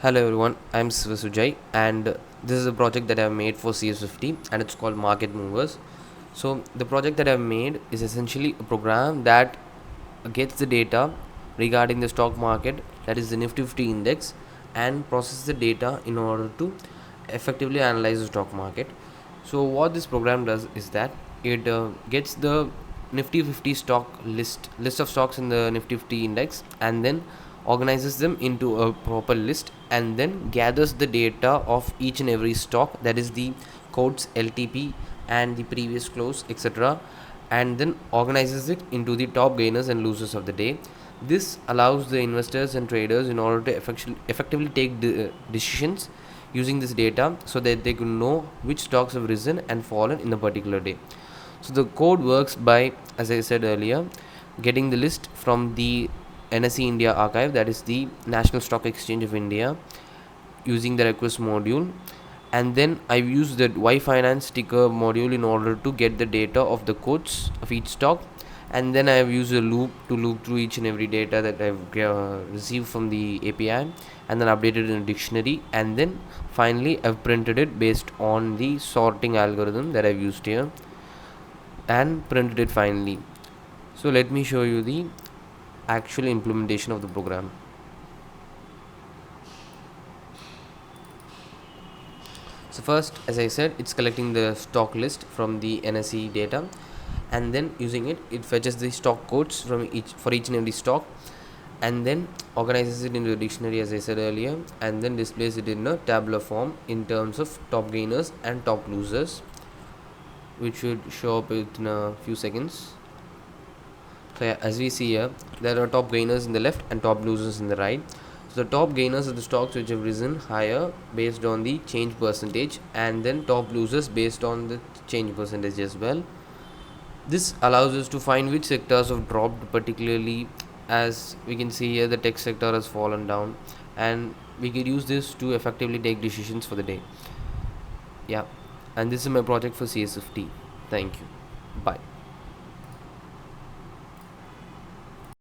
Hello everyone, I'm Sujay and this is a project that I've made for CS50 and it's called Market Movers. So the project that I've made is essentially a program that gets the data regarding the stock market, that is the Nifty 50 index, and processes the data in order to effectively analyze the stock market. So what this program does is that it gets the Nifty 50 stock list of stocks in the Nifty 50 index and then organizes them into a proper list and then gathers the data of each and every stock, that is the codes LTP and the previous close, etc., and then organizes it into the top gainers and losers of the day. This allows the investors and traders in order to effectively take decisions using this data so that they could know which stocks have risen and fallen in a particular day. So the code works by, as I said earlier, getting the list from the NSE India archive, that is the National Stock Exchange of India, using the request module, and then I've used the Y Finance sticker module in order to get the data of the codes of each stock, and then I've used a loop to loop through each and every data that I've received from the API and then updated in a dictionary, and then finally I've printed it based on the sorting algorithm that I've used here and printed it finally. So let me show you the actual implementation of the program. So first, as I said, it's collecting the stock list from the NSE data, and then using it, it fetches the stock codes from each and every stock, and then organizes it into a dictionary, as I said earlier, and then displays it in a tabular form in terms of top gainers and top losers, which should show up in a few seconds. So yeah, as we see here, there are top gainers in the left and top losers in the right. So the top gainers are the stocks which have risen higher based on the change percentage, and then top losers based on the change percentage as well. This allows us to find which sectors have dropped particularly. As we can see here, the tech sector has fallen down, and we could use this to effectively take decisions for the day. Yeah, and this is my project for CS50. Thank you. Bye.